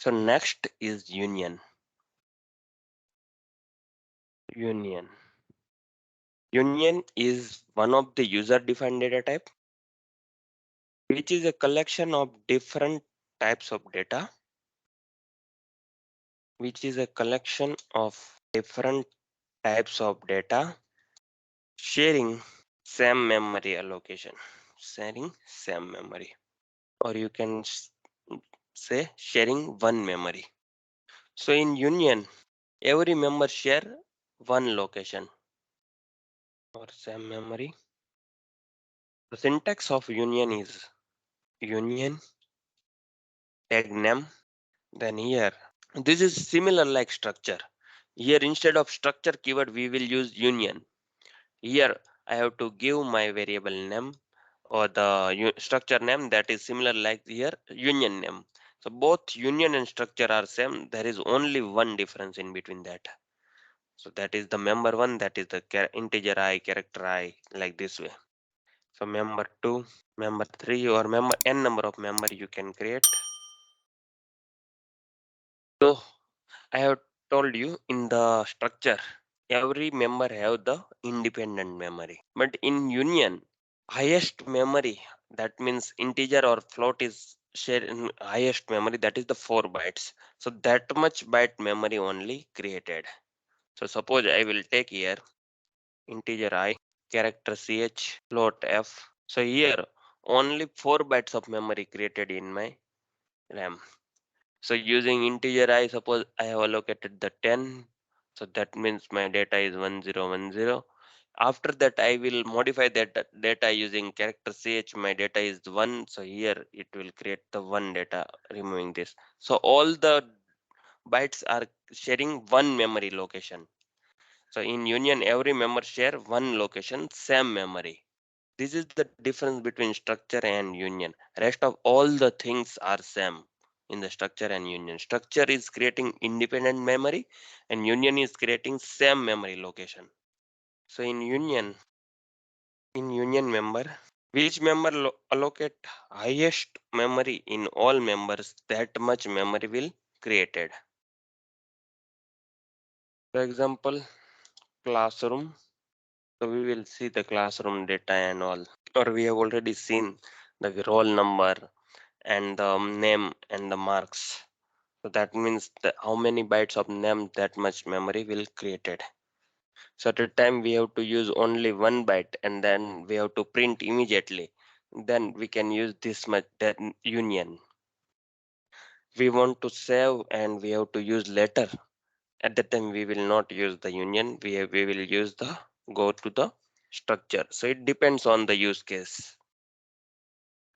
So next is union. Union. Union is one of the user-defined data type, which is a collection of different types of data, sharing same memory allocation, or you can say sharing one memory. So in union, every member share one location or same memory. The syntax of union is union tag name. Then here, this is similar like structure. Here instead of structure keyword, we will use union. Here I have to give my variable name or the structure name that is similar like here union name. So both union and structure are same. There is only one difference in between that. So that is the member one, that is the integer I, character I, like this way. So member 2, member 3, or member n number of member you can create. So I have told you in the structure, every member have the independent memory. But in union, highest memory, that means integer or float is shared in highest memory, that is the 4 bytes. So that much byte memory only created. So suppose I will take here integer I, character ch, float f. So here only 4 bytes of memory created in my RAM. So using integer I, suppose I have allocated the 10. So that means my data is 1010. After that I will modify that data using character ch. My data is 1. So here it will create the 1 data, removing this. So all the bytes are sharing one memory location. So in union, every member share one location, same memory. This is the difference between structure and union. Rest of all the things are same in the structure and union. Structure is creating independent memory and union is creating same memory location. So in union member, which member allocate highest memory in all members, that much memory will created. For example, classroom. So we will see the classroom data and all, or we have already seen the roll number and the name and the marks. So that means that how many bytes of name, that much memory will created. So at a time we have to use only 1 byte and then we have to print immediately. Then we can use this much, that union. We want to save and we have to use later. At that time we will not use the union. We will use the go to the structure. So it depends on the use case.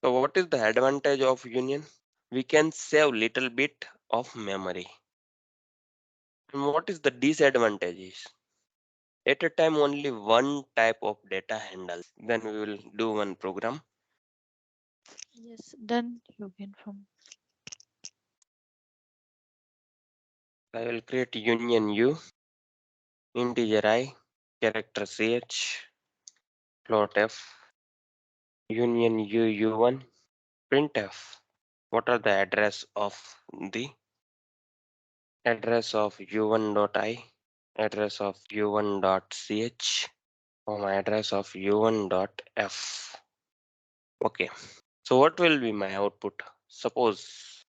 So what is the advantage of union? We can save little bit of memory. And what is the disadvantages? At a time only one type of data handles. Then we will do one program. Yes, done, Yogin from. I will create union u, integer I, character ch, float f, union u1, printf. What are the the address of u1.I, address of u1.ch, or my address of u1.f. Okay, so what will be my output? Suppose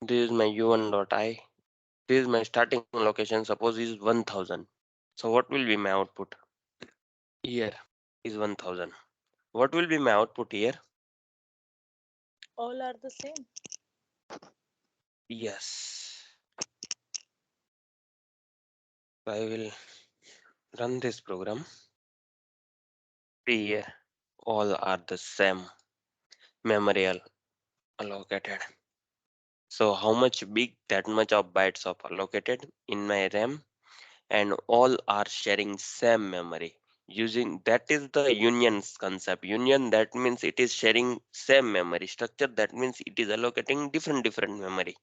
this is my u1.I, this is my starting location, suppose is 1000. So what will be my output? Here is 1000. What will be my output here? All are the same. Yes. So I will run this program. Here all are the same memory allocated. So how much big, that much of bytes of allocated in my RAM, and all are sharing same memory. Using that is the union's concept. Union, that means it is sharing same memory. Structure, that means it is allocating different memory.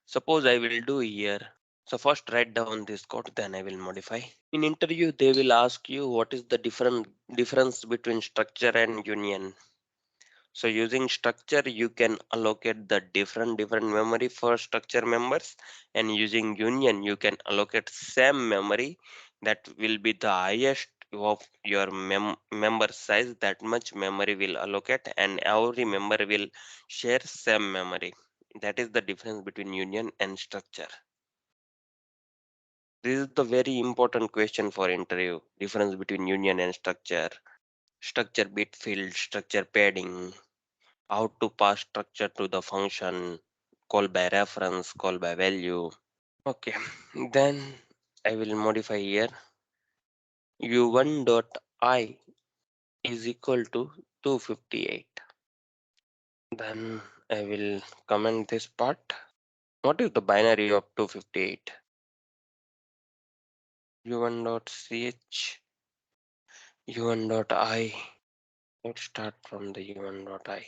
Suppose I will do here. So first write down this code, then I will modify. In interview, they will ask you what is the difference between structure and union. So using structure, you can allocate the different memory for structure members, and using union, you can allocate same memory that will be the highest of your member size. That much memory will allocate, and every member will share same memory. That is the difference between union and structure. This is the very important question for interview. Difference between union and structure. Structure bit field, structure padding, how to pass structure to the function, call by reference, call by value. Okay, then I will modify here. U1 dot I is equal to 258. Then I will comment this part. What is the binary of 258? U1 dot ch, U1 dot I. Let's start from the U1 dot I.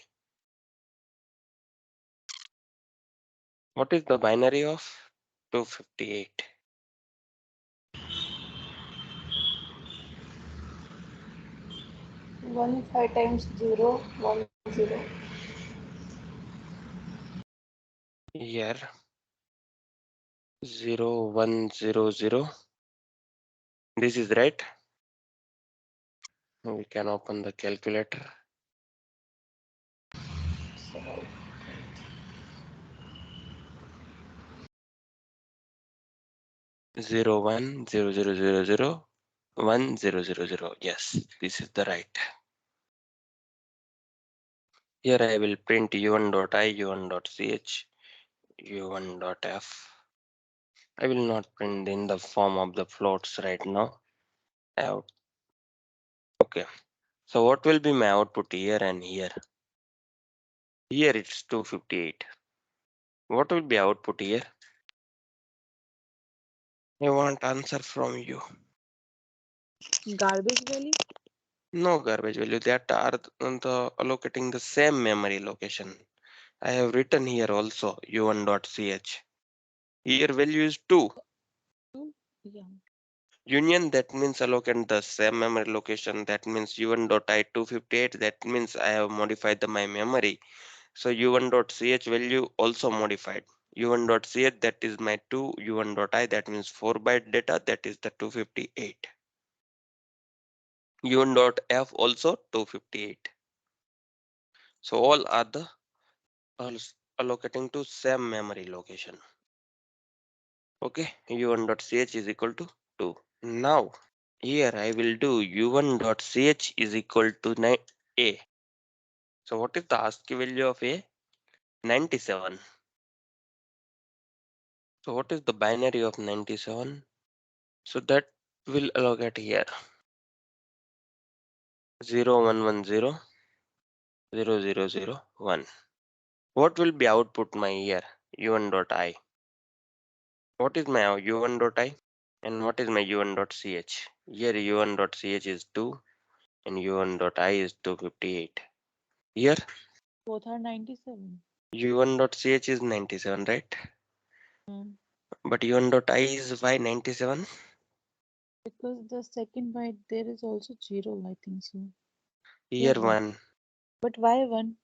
What is the binary of 258? 1 5 times 0 1 0. Here 0100. This is right. We can open the calculator. So 0100001000. Yes, this is the right. Here I will print u1.i, u1.ch, u1.f. I will not print in the form of the floats right now. Out. Okay. So what will be my output here and here? Here it's 258. What will be output here? I want answer from you. Garbage value. No garbage value. That are the allocating the same memory location. I have written here also u1.ch. Here value is 2. Two. Yeah. Union, that means allocate the same memory location. That means u1.i 258. That means I have modified my memory. So u1.ch value also modified. u1.ch, that is my 2. u1.i, that means 4 byte data. That is the 258. u1.f also 258. So all are the allocating to same memory location. Okay, u1.ch is equal to 2. Now here I will do u1.ch is equal to a. So what is the ASCII value of a? 97. So what is the binary of 97? So that will allocate here 0110 0001. What will be output my here? u1.i. What is my u1.i? And what is my u1.ch? Here u1.ch is 2 and u1.i is 258. Here Both are 97. u1.ch is 97, right? Mm. But u1.i is why 97? Because the second byte there is also zero, I think so. Yeah, Here one. 1. But why one?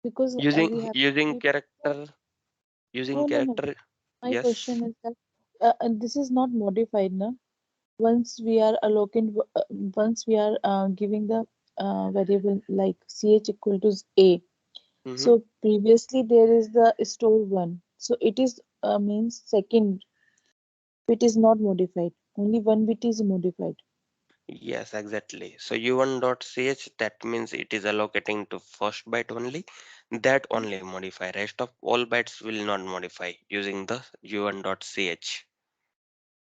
Because Using we have using we, character using no. character. My Yes. question is that and this is not modified, no? Once we are allocating, once we are giving the variable like ch equal to a. Mm-hmm. So previously there is the store one. So it is means second bit is not modified. Only one bit is modified. Yes, exactly. So u1.ch, that means it is allocating to first byte only. That only modify. Rest of all bytes will not modify using the u1.ch.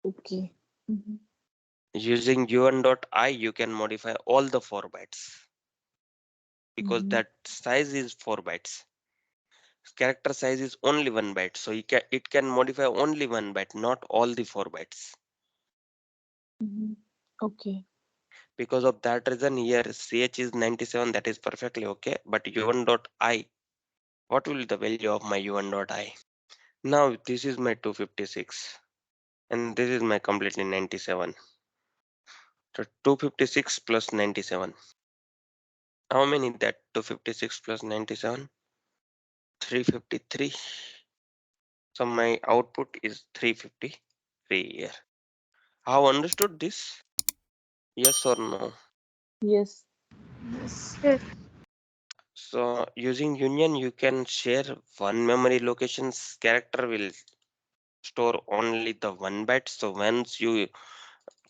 Okay. Mm-hmm. Using u1.i, you can modify all the 4 bytes because Mm-hmm. that size is 4 bytes. Character size is only 1 byte. So it can modify only 1 byte, not all the 4 bytes. Mm-hmm. Okay. Because of that reason, here ch is 97. That is perfectly okay. But u1.i, what will be the value of my u1.i? Now this is my 256 and this is my completely 97. So 256 plus 97. How many that? 256 plus 97? 353. So my output is 353 here. How understood this? Yes or no? Yes. Yes. Yes. So using union, you can share one memory location's character will store only the one byte. So once you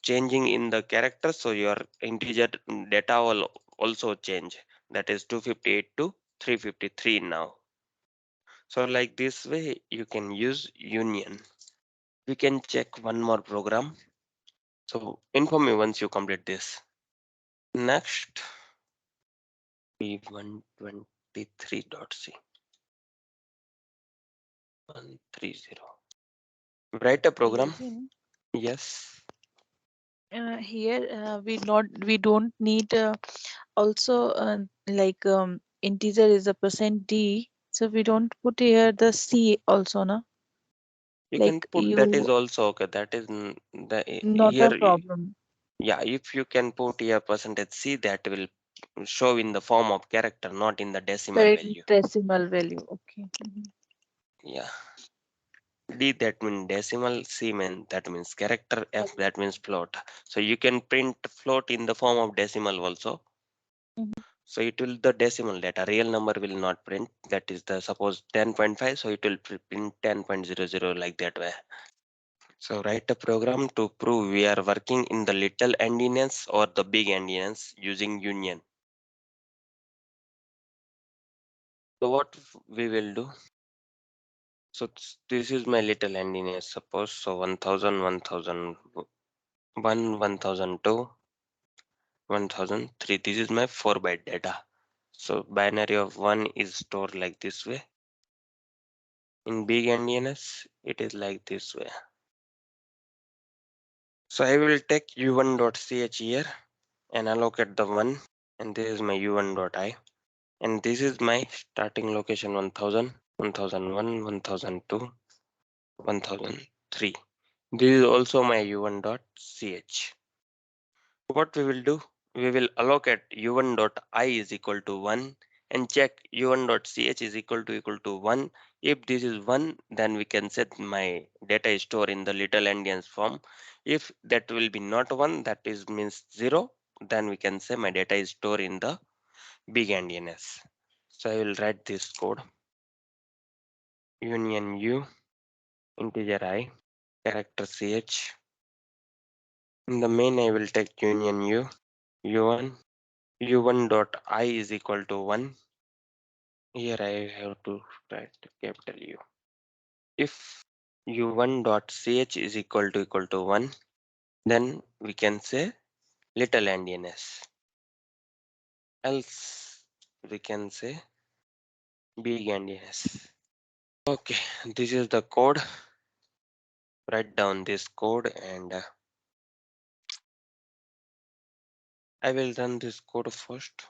changing in the character, so your integer data will also change. That is 258 to 353 now. So like this way, you can use union. We can check one more program. So inform me once you complete this. Next, P123.c 130. Write a program. Yogin, Yes, here we don't need also like integer is a percent d, so we don't put here the c also, na, you can like put that is you, also okay. That is the not a here. problem. Yeah, if you can put here percentage c, that will show in the form of character, not in the decimal Correct, value. decimal value. Okay. Mhm. Yeah, d that means decimal, c mean that means character, f that means float. So you can print float in the form of decimal also. Mhm. So it will the decimal data, real number will not print. That is the suppose 10.5, so it will print 10.00 like that way. So write a program to prove we are working in the little endians or the big endians using union. So what we will do? So this is my little endian. Suppose so 1000, 1002, 1003. This is my 4 byte data. So binary of 1 is stored like this way. In big endians, it is like this way. So I will take u1.ch here and allocate the 1, and this is my u1.i, and this is my starting location 1000, 1001, 1002, 1003. This is also my u1.ch. What we will do? We will allocate u1.i is equal to 1 and check u1.ch is equal to 1. If this is 1, then we can set my data is stored in the little endians form. If that will be not 1, that is means 0, then we can say my data is stored in the big endians. So I will write this code: union u, integer I, character ch. In the main, I will take union u1, u1 dot I is equal to 1. Here I have to write capital U. If u1 dot ch is equal to 1, then we can say little endianness. Else we can say big endianness. Okay, this is the code. Write down this code and I will run this code first.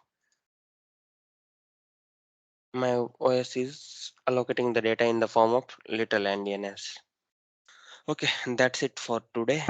My OS is allocating the data in the form of little endianness. Okay, that's it for today.